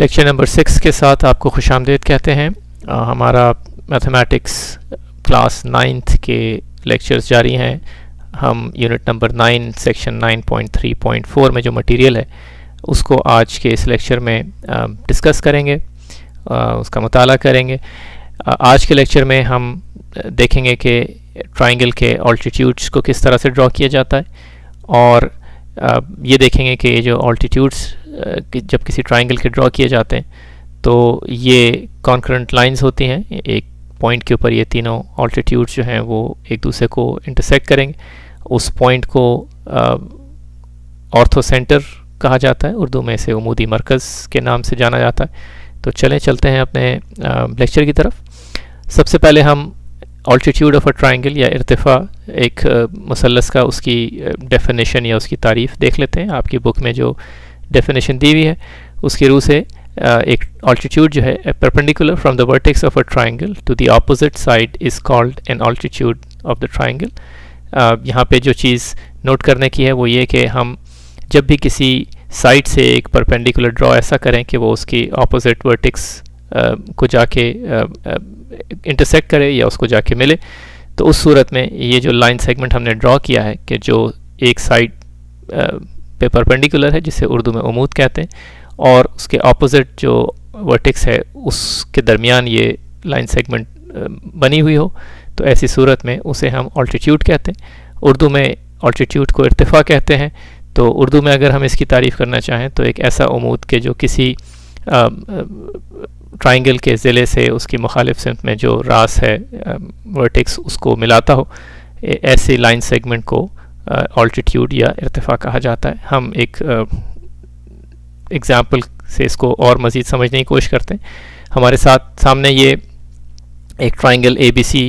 Lecture number 6 के साथ आपको खुशामदीद कहते हैं। हमारा मैथमेटिक्स क्लास 9th के लेक्चर्स जारी हैं। हम यूनिट नंबर 9 सेक्शन 9.3.4 में जो मटेरियल है उसको आज के इस लेक्चर में डिस्कस करेंगे, उसका मुताला करेंगे। आज के लेक्चर में हम देखेंगे कि ट्राइंगल के ऑल्टीट्यूड्स को किस तरह से ड्रॉ किया जाता है, और ये देखेंगे कि ये जो ऑल्टीट्यूड्स जब किसी ट्राइंगल के ड्रॉ किए जाते हैं तो ये कॉन्करेंट लाइंस होती हैं। एक पॉइंट के ऊपर ये तीनों ऑल्टीट्यूड्स जो हैं वो एक दूसरे को इंटरसेक्ट करेंगे। उस पॉइंट को ऑर्थो सेंटर कहा जाता है, उर्दू में इसे उमूदी मरकज़ के नाम से जाना जाता है। तो चलते हैं अपने लेक्चर की तरफ। सबसे पहले हम ऑल्टीट्यूड ऑफ अ ट्राइंगल या इर्तिफ़ा एक मुसल्लस का उसकी डेफिनेशन या उसकी तारीफ़ देख लेते हैं। आपकी बुक में जो डेफिनेशन दी हुई है उसकी रूह से एक ऑल्टीट्यूड जो है perpendicular from the vertex of a triangle to the opposite side is called an altitude of the triangle. यहाँ पे जो चीज़ नोट करने की है वो ये कि हम जब भी किसी साइड से एक परपेंडिकुलर ड्रॉ ऐसा करें कि वो उसकी ऑपोजिट वर्टेक्स को जाके इंटरसेक्ट करे या उसको जाके मिले, तो उस सूरत में ये जो लाइन सेगमेंट हमने ड्रॉ किया है कि जो एक साइड पे परपेंडिकुलर है जिसे उर्दू में उमूद कहते हैं, और उसके ऑपोजिट जो वर्टेक्स है उसके दरमियान ये लाइन सेगमेंट बनी हुई हो, तो ऐसी सूरत में उसे हम ऑल्टीट्यूड कहते हैं। उर्दू में ऑल्टीट्यूड को इर्तिफ़ा कहते हैं। तो उर्दू में अगर हम इसकी तारीफ़ करना चाहें तो एक ऐसा उमूद के जो किसी ट्राइंगल के ज़िले से उसकी मुखालिफ सिमत में जो रास है वर्टेक्स उसको मिलाता हो, ऐसे लाइन सेगमेंट को ऑल्टीट्यूड या इर्तिफ़ा कहा जाता है। हम एक एग्ज़ाम्पल से इसको और मज़ीद समझने की कोशिश करते हैं। हमारे सामने ये एक ट्राइंगल ABC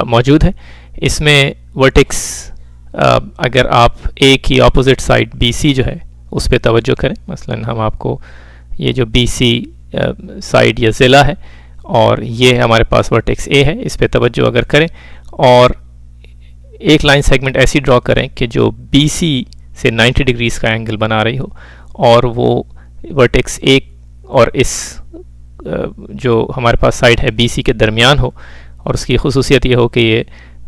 मौजूद है। इसमें वर्टेक्स अगर आप A की ऑपोजिट साइड BC जो है उस पर तवज्जो करें, मसलन हम आपको ये जो BC साइड या ज़िला है और ये हमारे पास वर्टेक्स A है, इस पर तवज्जो अगर करें और एक लाइन सेगमेंट ऐसी ड्रॉ करें कि जो BC से 90 डिग्रीज़ का एंगल बना रही हो, और वो वर्टेक्स A और इस जो हमारे पास साइड है BC के दरमियान हो, और उसकी खुसूसियत ये हो कि ये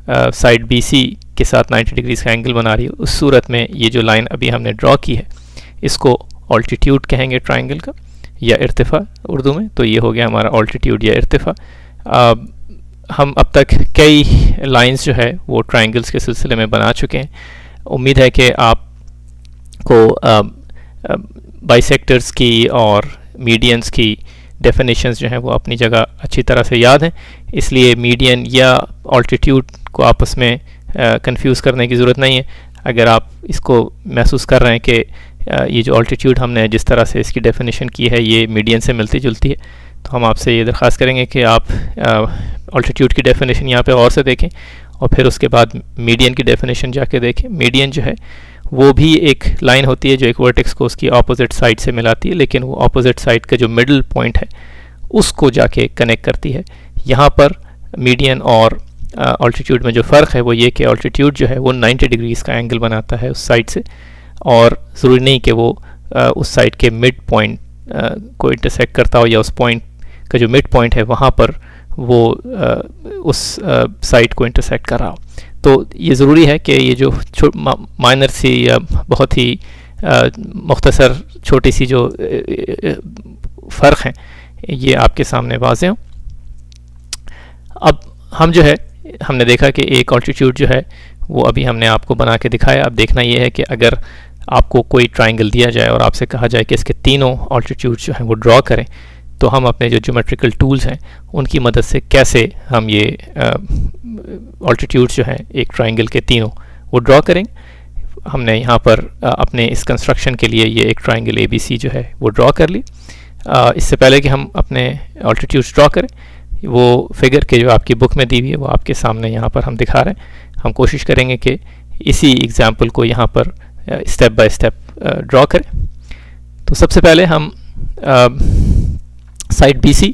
साइड BC के साथ 90 डिग्रीज़ का एंगल बना रही हो, उस सूरत में ये जो लाइन अभी हमने ड्रॉ की है इसको ऑल्टीट्यूड कहेंगे ट्राइंगल का, या इर्तिफ़ा उर्दू में। तो ये हो गया हमारा ऑल्टीट्यूड या इर्तिफ़ा। हम अब तक कई लाइंस जो है वो ट्राइंगल्स के सिलसिले में बना चुके हैं। उम्मीद है कि आपको बाइसेक्टर्स की और मीडियंस की डेफिनेशंस जो हैं वो अपनी जगह अच्छी तरह से याद हैं, इसलिए मीडियन या ऑल्टीट्यूड को आपस में कंफ्यूज करने की ज़रूरत नहीं है। अगर आप इसको महसूस कर रहे हैं कि ये जो ऑल्टीट्यूड हमने जिस तरह से इसकी डेफिनेशन की है ये मीडियन से मिलती जुलती है, तो हम आपसे ये दरख्वास्त करेंगे कि आप ऑल्टीट्यूड की डेफिनेशन यहाँ पे और से देखें और फिर उसके बाद मीडियन की डेफिनेशन जाके देखें। मीडियन जो है वो भी एक लाइन होती है जो एक वर्टेक्स को उसकी ऑपोजिट साइड से मिलाती है, लेकिन वो ऑपोजिट साइड का जो मिडल पॉइंट है उसको जाके कनेक्ट करती है। यहाँ पर मीडियन और ऑल्टीट्यूड में जो फ़र्क है वो ये कि ऑल्टीट्यूड जो है वो 90 डिग्रीज़ का एंगल बनाता है उस साइड से, और ज़रूरी नहीं कि वो उस साइड के मिड पॉइंट को इंटरसेक्ट करता हो, या उस पॉइंट का जो मिड पॉइंट है वहाँ पर वो उस साइड को इंटरसेक्ट कर रहा हो। तो ये ज़रूरी है कि ये जो माइनर सी या बहुत ही मुख्तसर छोटी सी जो फ़र्क हैं ये आपके सामने वाज़ेह हों। अब हम जो है हमने देखा कि एक ऑल्टीट्यूड जो है वो अभी हमने आपको बना के दिखाया। अब देखना ये है कि अगर आपको कोई ट्राइंगल दिया जाए और आपसे कहा जाए कि इसके तीनों ऑल्टीट्यूड जो हैं वो ड्रॉ करें, तो हम अपने जो ज्योमेट्रिकल टूल्स हैं उनकी मदद से कैसे हम ये ऑल्टीट्यूड्स जो हैं एक ट्राइंगल के तीनों वो ड्रॉ करेंगे। हमने यहाँ पर अपने इस कंस्ट्रक्शन के लिए ये एक ट्राइंगल ABC जो है वो ड्रॉ कर ली। इससे पहले कि हम अपने ऑल्टीट्यूड्स ड्रॉ करें, वो फिगर के जो आपकी बुक में दी हुई है वो आपके सामने यहाँ पर हम दिखा रहे हैं। हम कोशिश करेंगे कि इसी एग्जाम्पल को यहाँ पर स्टेप बाय स्टेप ड्रॉ करें। तो सबसे पहले हम साइड BC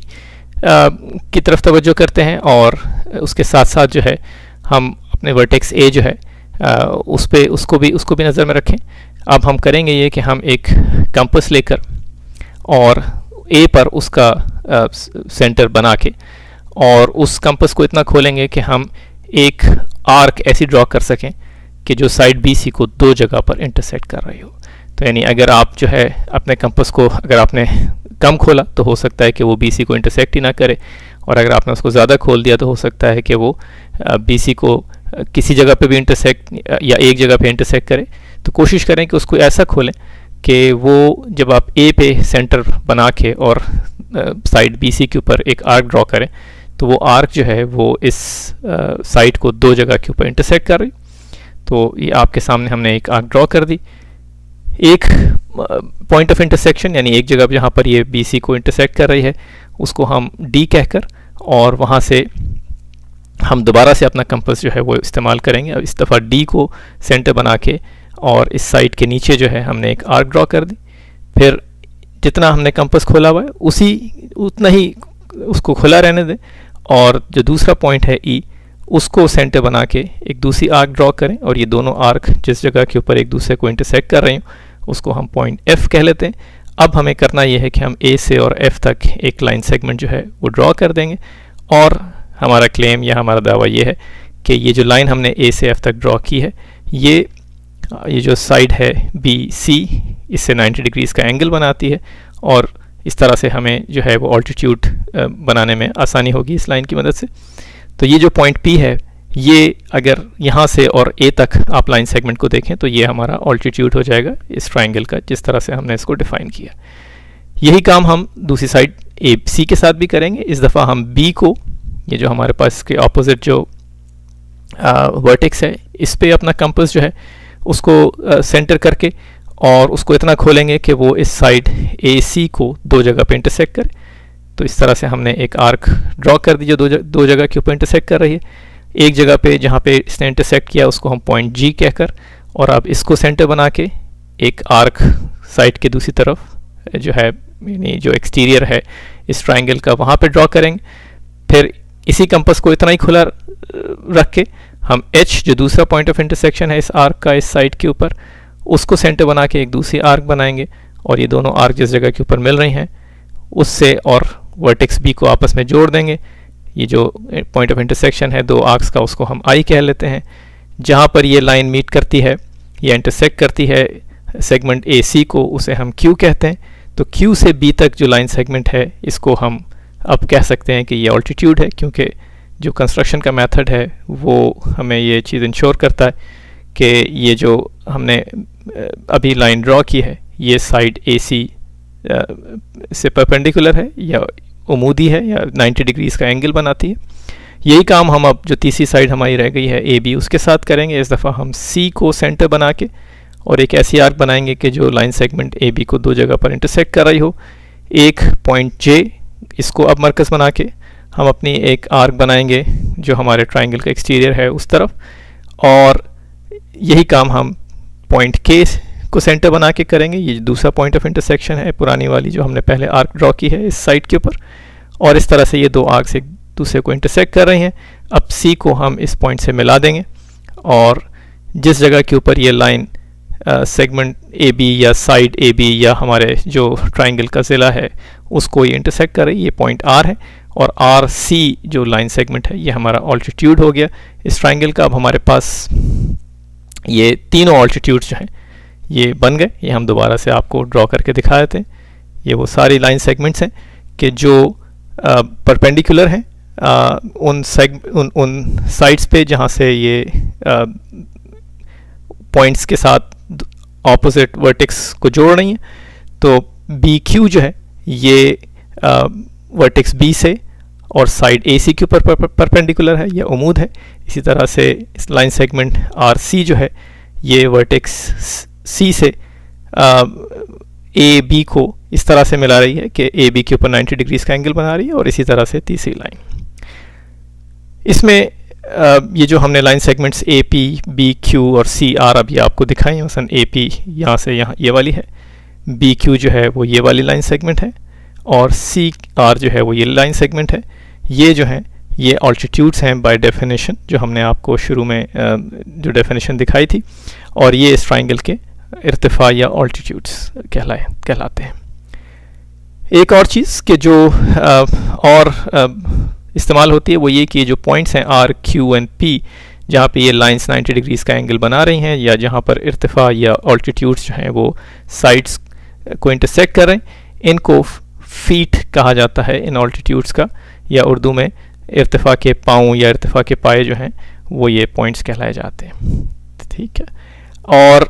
की तरफ तवज्जो करते हैं, और उसके साथ साथ जो है हम अपने वर्टेक्स A जो है उसको भी नज़र में रखें। अब हम करेंगे ये कि हम एक कंपास लेकर और ए पर उसका सेंटर बना के, और उस कंपास को इतना खोलेंगे कि हम एक आर्क ऐसी ड्रॉ कर सकें कि जो साइड बी सी को दो जगह पर इंटरसेक्ट कर रही हो। तो यानी अगर आप जो है अपने कंपास को अगर आपने कम खोला तो हो सकता है कि वो बी सी को इंटरसेक्ट ही ना करे, और अगर आपने उसको ज़्यादा खोल दिया तो हो सकता है कि वो बी सी को किसी जगह पे भी इंटरसेक्ट या एक जगह पे इंटरसेक्ट करे। तो कोशिश करें कि उसको ऐसा खोलें कि वो जब आप ए पे सेंटर बना के और साइड बी सी के ऊपर एक आर्क ड्रॉ करें तो वो आर्क जो है वो इस साइड को दो जगह के ऊपर इंटरसेक्ट कर रही। तो ये आपके सामने हमने एक आर्क ड्रॉ कर दी। एक पॉइंट ऑफ इंटरसेक्शन यानी एक जगह जहाँ पर ये बी सी को इंटरसेक्ट कर रही है उसको हम डी कहकर, और वहाँ से हम दोबारा से अपना कंपास जो है वो इस्तेमाल करेंगे। अब इस दफ़ा डी को सेंटर बना के और इस साइड के नीचे जो है हमने एक आर्क ड्रॉ कर दी। फिर जितना हमने कंपास खोला हुआ है उतना ही उसको खुला रहने दें, और जो दूसरा पॉइंट है ई उसको सेंटर बना के एक दूसरी आर्क ड्रॉ करें, और ये दोनों आर्क जिस जगह के ऊपर एक दूसरे को इंटरसेक्ट कर रहे हैं उसको हम पॉइंट एफ कह लेते हैं। अब हमें करना यह है कि हम ए से और एफ तक एक लाइन सेगमेंट जो है वो ड्रॉ कर देंगे, और हमारा क्लेम या हमारा दावा ये है कि ये जो लाइन हमने ए से एफ तक ड्रॉ की है ये जो साइड है बी सी इससे 90 डिग्रीज का एंगल बनाती है, और इस तरह से हमें जो है वो ऑल्टीट्यूड बनाने में आसानी होगी इस लाइन की मदद से। तो ये जो पॉइंट पी है ये अगर यहाँ से और ए तक आप लाइन सेगमेंट को देखें तो ये हमारा ऑल्टीट्यूड हो जाएगा इस ट्राइंगल का, जिस तरह से हमने इसको डिफाइन किया। यही काम हम दूसरी साइड ए सी के साथ भी करेंगे। इस दफ़ा हम बी को, ये जो हमारे पास के ऑपोजिट जो वर्टेक्स है, इस पे अपना कंपास जो है उसको सेंटर करके और उसको इतना खोलेंगे कि वो इस साइड ए सी को दो जगह पे इंटरसेक्ट करे। तो इस तरह से हमने एक आर्क ड्रॉ कर दी जो दो जगह के ऊपर इंटरसेक्ट कर रही है। एक जगह पे जहाँ पे इसने इंटरसेक्ट किया उसको हम पॉइंट जी कहकर, और अब इसको सेंटर बना के एक आर्क साइड के दूसरी तरफ जो है यानी जो एक्सटीरियर है इस ट्राइंगल का वहाँ पे ड्रॉ करेंगे। फिर इसी कंपास को इतना ही खुला रख के हम एच जो दूसरा पॉइंट ऑफ इंटरसेक्शन है इस आर्क का इस साइड के ऊपर उसको सेंटर बना के एक दूसरी आर्क बनाएंगे, और ये दोनों आर्क जिस जगह के ऊपर मिल रही हैं उससे और वर्टेक्स बी को आपस में जोड़ देंगे। ये जो पॉइंट ऑफ इंटरसेक्शन है दो आर्क्स का उसको हम आई कह लेते हैं। जहाँ पर ये लाइन मीट करती है या इंटरसेक्ट करती है सेगमेंट ए सी को उसे हम क्यू कहते हैं। तो क्यू से बी तक जो लाइन सेगमेंट है इसको हम अब कह सकते हैं कि ये ऑल्टीट्यूड है, क्योंकि जो कंस्ट्रक्शन का मेथड है वो हमें ये चीज़ इंश्योर करता है कि ये जो हमने अभी लाइन ड्रॉ की है ये साइड ए सी से परपेंडिकुलर है या उमूदी है या 90 डिग्रीज का एंगल बनाती है। यही काम हम अब जो तीसरी साइड हमारी रह गई है ए बी उसके साथ करेंगे। इस दफ़ा हम सी को सेंटर बना के और एक ऐसी आर्क बनाएंगे कि जो लाइन सेगमेंट ए बी को दो जगह पर इंटरसेक्ट कर रही हो। एक पॉइंट जे इसको अब मरकज़ बना के हम अपनी एक आर्क बनाएंगे जो हमारे ट्राइंगल का एक्सटीरियर है उस तरफ, और यही काम हम पॉइंट के को सेंटर बना के करेंगे। ये दूसरा पॉइंट ऑफ इंटरसेक्शन है पुरानी वाली जो हमने पहले आर्क ड्रॉ की है इस साइड के ऊपर, और इस तरह से ये दो आर्क्स एक दूसरे को इंटरसेक्ट कर रही हैं। अब सी को हम इस पॉइंट से मिला देंगे, और जिस जगह के ऊपर ये लाइन सेगमेंट ए बी या साइड ए बी या हमारे जो ट्राइंगल का ज़िला है उसको ये इंटरसेक्ट कर रही है, ये पॉइंट आर है, और आर सी जो लाइन सेगमेंट है ये हमारा ऑल्टीट्यूड हो गया इस ट्राइंगल का। अब हमारे पास ये तीनों ऑल्टीट्यूड्स जो हैं ये बन गए। ये हम दोबारा से आपको ड्रॉ करके दिखा देते हैं। ये वो सारी लाइन सेगमेंट्स हैं कि जो परपेंडिकुलर हैं उन साइड्स पे जहाँ से ये पॉइंट्स के साथ ऑपोजिट वर्टेक्स को जोड़ रही हैं। तो बी क्यू जो है ये वर्टेक्स बी से और साइड ए सी के ऊपर परपेंडिकुलर है या उमूद है। इसी तरह से इस लाइन सेगमेंट आर सी जो है ये वर्टेक्स सी से ए बी को इस तरह से मिला रही है कि ए बी के ऊपर 90 डिग्रीज का एंगल बना रही है, और इसी तरह से तीसरी लाइन। इसमें ये जो हमने line segments A P B Q और सी आर अभी आपको दिखाई, मसलन ए पी यहाँ से यहाँ ये वाली है, बी क्यू जो है वो ये वाली लाइन सेगमेंट है, और सी आर जो है वो ये लाइन सेगमेंट है। ये जो है ये ऑल्टीट्यूड्स हैं बाय डेफिनेशन, जो हमने आपको शुरू में जो डेफिनेशन दिखाई थी, और ये इस ट्राइंगल के इर्तिफा या ऑल्टीट्यूड्स कहलाते हैं। एक और चीज़ कि जो और इस्तेमाल होती है वो ये कि जो पॉइंट्स हैं आर, क्यू एंड पी, जहाँ पे ये लाइंस 90 डिग्रीज़ का एंगल बना रही हैं, या जहाँ पर इर्तिफ़ा या ऑल्टीट्यूड्स जो हैं वो साइड्स को इंटरसेक्ट कर रहे हैं, इनको फीट कहा जाता है इन ऑल्टीट्यूड्स का, या उर्दू में इर्तिफ़ा के पाँव या इर्तिफ़ा के पाए जो हैं वो ये पॉइंट्स कहलाए जाते हैं। ठीक है, और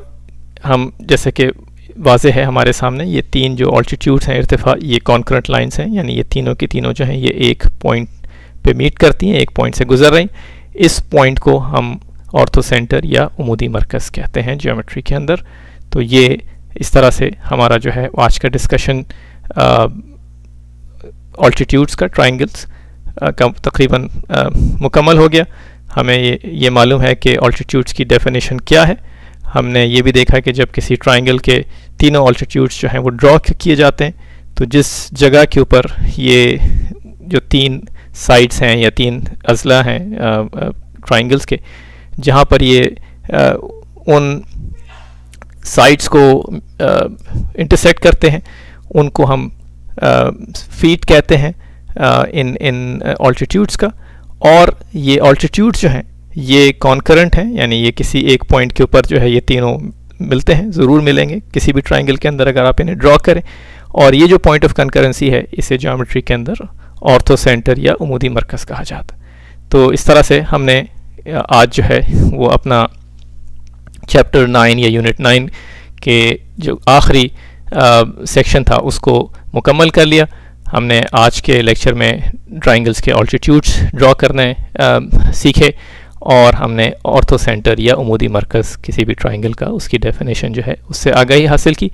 हम जैसे कि वाज़े है हमारे सामने, ये तीन जो ऑल्टीट्यूड्स हैं इर्तिफ़ा, ये कॉन्करेंट लाइंस हैं, यानी ये तीनों की तीनों जो हैं ये एक पॉइंट पे मीट करती हैं, एक पॉइंट से गुजर रही। इस पॉइंट को हम ऑर्थो सेंटर या उमूदी मरकज़ कहते हैं ज्योमेट्री के अंदर। तो ये इस तरह से हमारा जो है आज का डिस्कशन ऑल्टीट्यूड्स का, ट्राइंगल्स का तकरीबन मुकम्मल हो गया। हमें ये मालूम है कि ऑल्टीट्यूड्स की डेफिनेशन क्या है। हमने ये भी देखा कि जब किसी ट्राइंगल के तीनों ऑल्टीट्यूड्स जो हैं वो ड्रॉ किए जाते हैं, तो जिस जगह के ऊपर ये जो तीन साइड्स हैं या तीन अज़ला हैं ट्राइंगल्स के, जहाँ पर ये उन साइड्स को इंटरसेक्ट करते हैं, उनको हम फीट कहते हैं इन ऑल्टीट्यूड्स का। और ये ऑल्टीट्यूड्स जो हैं ये कॉन्करेंट हैं, यानी ये किसी एक पॉइंट के ऊपर जो है ये तीनों मिलते हैं, ज़रूर मिलेंगे किसी भी ट्राइंगल के अंदर अगर आप इन्हें ड्रॉ करें। और ये जो पॉइंट ऑफ कंकरेंसी है इसे ज्योमेट्री के अंदर ऑर्थो सेंटर या उमूदी मरकज़ कहा जाता है। तो इस तरह से हमने आज जो है वो अपना चैप्टर 9 या यूनिट 9 के जो आखिरी सेक्शन था उसको मुकम्मल कर लिया। हमने आज के लेक्चर में ट्राइंगल्स के ऑल्टीट्यूड्स ड्रॉ करने सीखे, और हमने ऑर्थो सेंटर या उमूदी मरकज़ किसी भी ट्राइंगल का, उसकी डेफिनेशन जो है उससे आगाही हासिल की।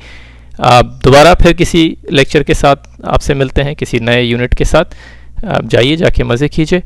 दोबारा फिर किसी लेक्चर के साथ आपसे मिलते हैं, किसी नए यूनिट के साथ। आप जाइए, जाके मज़े कीजिए।